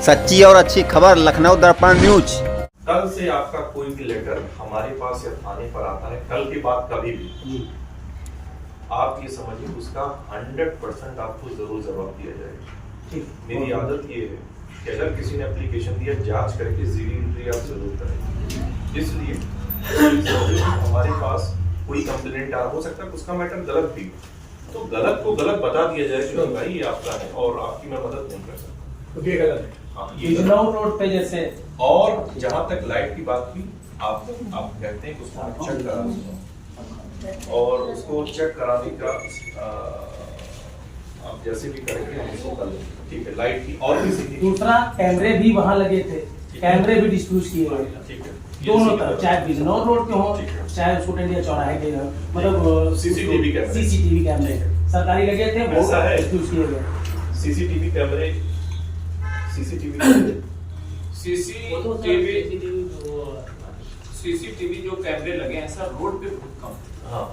सच्ची और अच्छी खबर लखनऊ दर्पण न्यूज। कल से आपका कोई भी लेटर हमारे पास या थाने पर आता है, कल के बाद कभी भी आप ये समझिए उसका 100% आपको जरूर जवाब दिया जाएगा। मेरी आदत ये है कि अगर किसी ने एप्लीकेशन दिया, जांच करके जीरो एंट्री आप जरूर करें। इसलिए हमारे पास कोई कंप्लेंट हो सकता है, उसका मैटर गलत भी, तो गलत को गलत बता दिया जाए कि भाई ये आपका है और आपकी मैं मदद नहीं कर सकता, तो ये गलत है। हाँ, लखनऊ रोड पे जैसे। और जहां तक लाइट की बात की, आप कहते हैं कि उसको चेक करा दूंगा और उसको चेक कराने का आप जैसे भी करेंगे हम उसको कर लेंगे, ठीक है। लाइट की और किसी की दूसरा कैमरे भी वहाँ लगे थे, कैमरे भी डिस्प्यूज किए गए, ठीक है, दोनों तरफ, चाहे बिजनौर रोड के हो चाहे स्कूट इंडिया चौराहे के, मतलब सीसीटीवी कैमरे सरकारी लगे थे, वो डिस्प्यूज किए गए। सीसीटीवी कैमरे सीसीटीवी जो कैमरे लगे हैं सर रोड पे बहुत कम, हाँ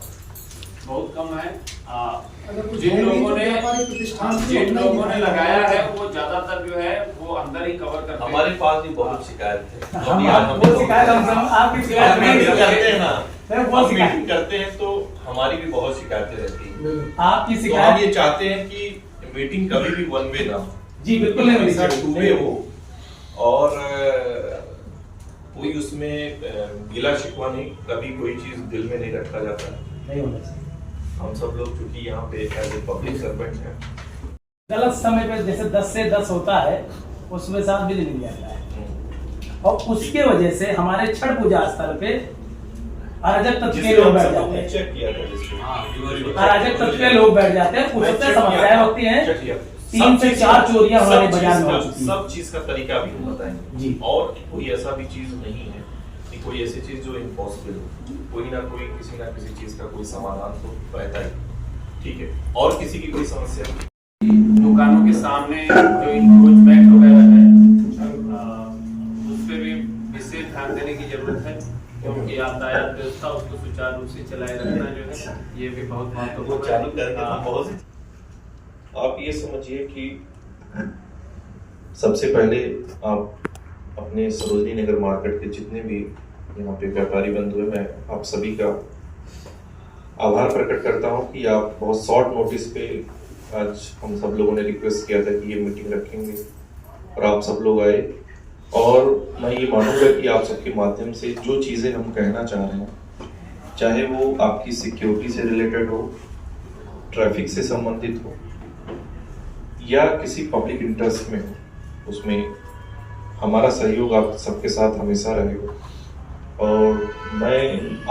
बहुत कम है। जिन लोगों ने लगाया है वो ज्यादातर जो है वो अंदर ही कवर करते हैं। हमारे पास भी बहुत शिकायत है, आपकी शिकायत करते हैं ना, मीटिंग करते हैं तो हमारी भी बहुत शिकायतें रहती हैं। आपकी तो हम शिकायत ये चाहते हैं कि मीटिंग कभी भी वन वे ना हो, जी बिल्कुल नहीं टू वे हो और कोई उसमें गिला शिकवा नहीं, कभी कोई चीज दिल में नहीं रखा जाता। नहीं होना चाहिए। हम सब लोग चूंकि यहाँ पे एज ए पब्लिक सर्वेंट हैं, गलत समय पे जैसे 10 से 10 होता है उसमें साथ बिल नहीं आता है और उसके वजह से हमारे छठ पूजा स्थल पे अराजक तत्व के लोग बैठ जाते हैं। चेक किया था जिसको अराजक तत्व के लोग बैठ जाते हैं, उससे समस्याएं होती हैं। 3 से 4 चोरियां हमारे बाजार में हो चुकी हैं। सब चीज का तरीका भी हम बताएंगे जी। और कोई ऐसा भी चीज नहीं है कि कोई ऐसी चीज जो इम्पॉसिबल हो, कोई ना कोई किसी ना किसी चीज का कोई समाधान तो रहता ही, ठीक है। और किसी की कोई समस्या दुकानों के सामने जो इंक्रोचमेंट वगैरह है उस पर भी विशेष ध्यान देने की जरूरत है, क्योंकि यातायात व्यवस्था उसको सुचारू रूप से चलाए रखना जो है ये भी बहुत महत्वपूर्ण है। आप ये समझिए कि सबसे पहले आप अपने सरोजनी नगर मार्केट के जितने भी यहाँ पे व्यापारी बंधु हैं, मैं आप सभी का आभार प्रकट करता हूँ कि आप बहुत शॉर्ट नोटिस पे आज हम सब लोगों ने रिक्वेस्ट किया था कि ये मीटिंग रखेंगे और आप सब लोग आए। और मैं ये मानूंगा कि आप सबके माध्यम से जो चीज़ें हम कहना चाह रहे हैं, चाहे वो आपकी सिक्योरिटी से रिलेटेड हो, ट्रैफिक से संबंधित हो या किसी पब्लिक इंटरेस्ट में हो, उसमें हमारा सहयोग आप सबके साथ हमेशा रहेगा। और मैं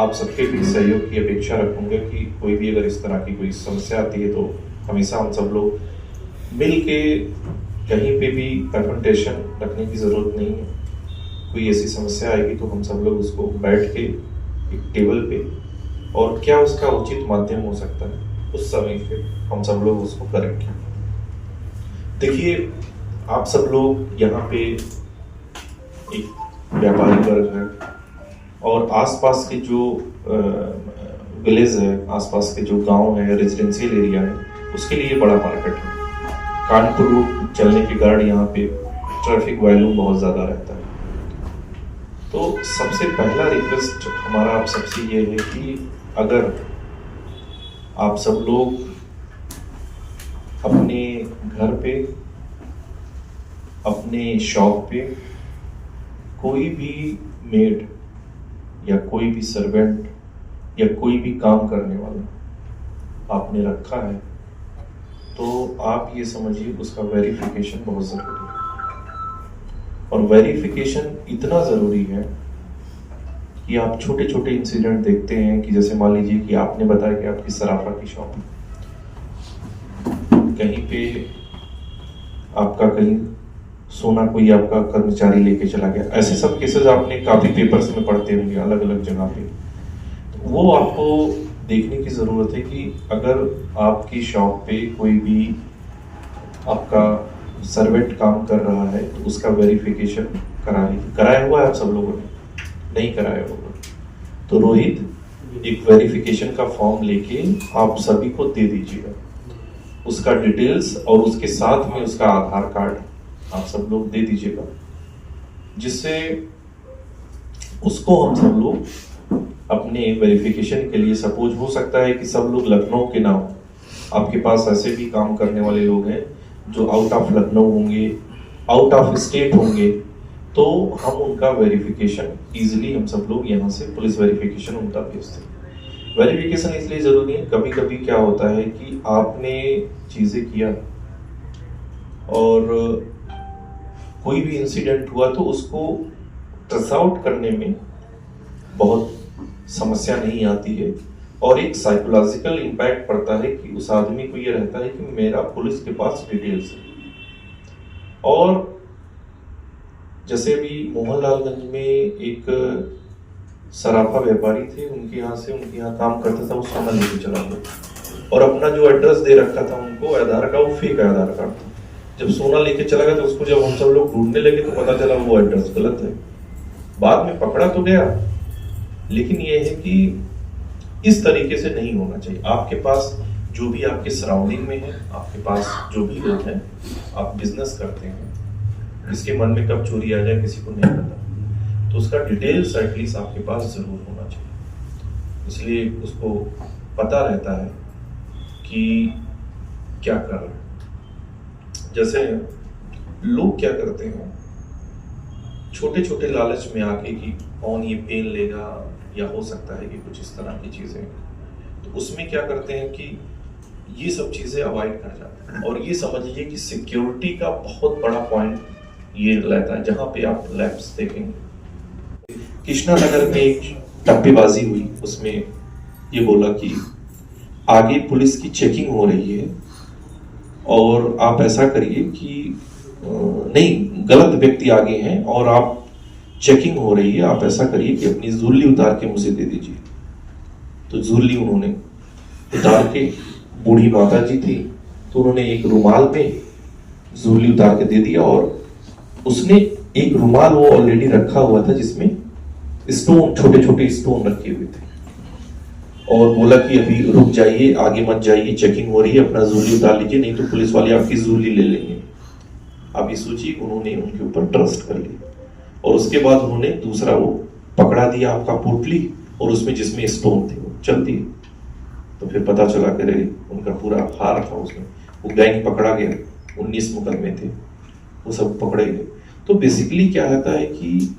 आप सबके भी सहयोग की अपेक्षा रखूंगा कि कोई भी अगर इस तरह की कोई समस्या आती है तो हमेशा हम सब लोग मिल के, कहीं पे भी कन्फ्रंटेशन रखने की ज़रूरत नहीं है। कोई ऐसी समस्या आएगी तो हम सब लोग उसको बैठ के एक टेबल पे और क्या उसका उचित माध्यम हो सकता है उस समय पे हम सब लोग उसको करेंगे। देखिए, आप सब लोग यहाँ पे एक व्यापारी वर्ग है और आसपास के जो विलेज है, आसपास के जो गांव है, रेजिडेंशियल एरिया है, उसके लिए बड़ा मार्केट है। कानपुर रोड चलने के कारण यहाँ पे ट्रैफिक वॉल्यूम बहुत ज़्यादा रहता है। तो सबसे पहला रिक्वेस्ट हमारा आप सबसे ये है कि अगर आप सब लोग अपने घर पे, अपने शॉप पे कोई भी मेड या कोई भी सर्वेंट या कोई भी काम करने वाला आपने रखा है तो आप ये समझिए उसका वेरिफिकेशन बहुत ज़रूरी है। और वेरिफिकेशन इतना ज़रूरी है कि आप छोटे छोटे इंसिडेंट देखते हैं कि जैसे मान लीजिए कि आपने बताया कि आपकी सराफा की शॉप है, कहीं पे आपका कहीं सोना कोई आपका कर्मचारी लेके चला गया, ऐसे सब केसेस आपने काफ़ी पेपर्स में पढ़ते होंगे अलग अलग जगह पे। तो वो आपको देखने की ज़रूरत है कि अगर आपकी शॉप पे कोई भी आपका सर्वेंट काम कर रहा है तो उसका वेरिफिकेशन कराया हुआ है आप सब लोगों ने? नहीं कराया होगा तो रोहित एक वेरिफिकेशन का फॉर्म लेके आप सभी को दे दीजिएगा, उसका डिटेल्स और उसके साथ में उसका आधार कार्ड आप सब लोग दे दीजिएगा, जिससे उसको हम सब लोग अपने वेरिफिकेशन के लिए, सपोज हो सकता है कि सब लोग लखनऊ के ना हो, आपके पास ऐसे भी काम करने वाले लोग हैं जो आउट ऑफ लखनऊ होंगे, आउट ऑफ स्टेट होंगे, तो हम उनका वेरिफिकेशन इजीली हम सब लोग यहाँ से पुलिस वेरिफिकेशन उनका भेजते हैं। वेरिफिकेशन इसलिए जरूरी है, कभी कभी क्या होता है कि आपने चीजें किया और कोई भी इंसिडेंट हुआ तो उसको ट्रेस आउट करने में बहुत समस्या नहीं आती है, और एक साइकोलॉजिकल इम्पैक्ट पड़ता है कि उस आदमी को ये रहता है कि मेरा पुलिस के पास डिटेल्स है। और जैसे अभी मोहनलालगंज में एक सराफा व्यापारी थे, उनके यहाँ काम करता था, वो सोना लेके चला गया और अपना जो एड्रेस दे रखा था उनको आधार का, वो फेक आधार कार्ड था। जब सोना लेके चला गया तो उसको जब हम सब लोग ढूंढने लगे तो पता चला वो एड्रेस गलत है। बाद में पकड़ा तो गया, लेकिन ये है कि इस तरीके से नहीं होना चाहिए। आपके पास जो भी आपके सराउंडिंग में है, आपके पास जो भी लोग हैं, आप बिजनेस करते हैं, इसके मन में कब चोरी आ जाए किसी को नहीं पता, तो उसका डिटेल्स एटलीस्ट आपके पास जरूर होना चाहिए, इसलिए उसको पता रहता है कि क्या कर रहा है। जैसे लोग क्या करते हैं, छोटे छोटे लालच में आके कि कौन ये पेन लेगा, या हो सकता है कि कुछ इस तरह की चीजें, तो उसमें क्या करते हैं कि ये सब चीजें अवॉइड कर जाते हैं। और ये समझिए कि सिक्योरिटी का बहुत बड़ा पॉइंट ये रहता है, जहां पे आप लैब्स देखेंगे। कृष्णा नगर में एक टप्पेबाजी हुई, उसमें ये बोला कि आगे पुलिस की चेकिंग हो रही है और आप ऐसा करिए कि नहीं, गलत व्यक्ति आगे हैं और आप चेकिंग हो रही है, आप ऐसा करिए कि अपनी जुर्ली उतार के मुझे दे दीजिए। तो जुर्ली उन्होंने उतार के, बूढ़ी माता जी थी तो उन्होंने एक रुमाल में जुर्ली उतार के दे दिया, और उसने एक रुमाल वो ऑलरेडी रखा हुआ था जिसमें स्टोन, छोटे छोटे स्टोन रखे हुए थे, और बोला कि अभी रुक जाइए, आगे मत जाइए, चेकिंग हो रही है, अपना जुर्ली उतार लीजिए, नहीं तो पुलिस वाले आपकी जुर्ली ले लेंगे। आप ये सोचिए, उन्होंने उनके ऊपर ट्रस्ट कर लिया, और उसके बाद उन्होंने दूसरा वो पकड़ा दिया आपका पोटली, और उसमें जिसमें स्टोन थे वो चल दिए। तो फिर पता चला कि उनका पूरा हार था उसमें, वो गैंग पकड़ा गया, 19 मुकदमे थे, वो सब पकड़े गए। तो बेसिकली क्या रहता है कि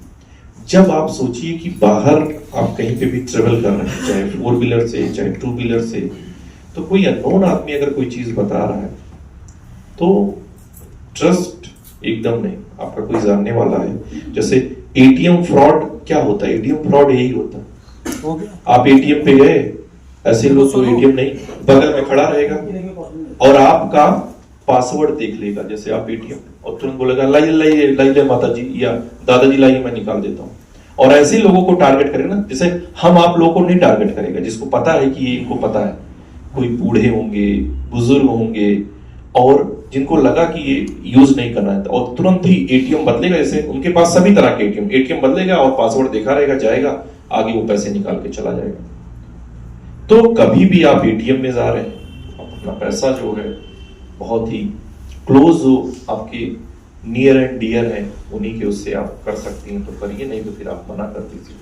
जब आप सोचिए कि बाहर आप कहीं पे भी ट्रेवल कर रहे हैं, चाहे 4 व्हीलर से, चाहे 2 व्हीलर से, तो कोई अननोन आदमी अगर कोई चीज बता रहा है तो ट्रस्ट एकदम नहीं, आपका कोई जानने वाला है। जैसे एटीएम फ्रॉड क्या होता है, एटीएम फ्रॉड यही होता है, आप एटीएम पे गए, ऐसे लोग तो एटीएम नहीं, बगल में खड़ा रहेगा और आपका पासवर्ड देख लेगा, जैसे आप एटीएम, और तुरंत बोलेगा लाइए लाइए लाइए माता जी या दादाजी लाइए, मैं निकाल देता हूं। और ऐसे लोगों को टारगेट करेगा ना, जैसे हम आप लोगों को नहीं टारगेट करेगा, जिसको पता है कि ये इनको पता है, कोई बूढ़े होंगे, बुजुर्ग होंगे, और जिनको लगा कि ये यूज नहीं करना है, और तुरंत ही एटीएम बदलेगा। जैसे उनके पास सभी तरह के एटीएम बदलेगा और पासवर्ड देखा रहेगा, जाएगा आगे, वो पैसे निकाल के चला जाएगा। तो कभी भी आप एटीएम में जा रहे हैं, अपना पैसा जो है बहुत ही क्लोज जो आपके नियर एंड डियर है, उन्हीं के उससे आप कर सकती हैं तो करिए, नहीं तो फिर आप मना कर दीजिए।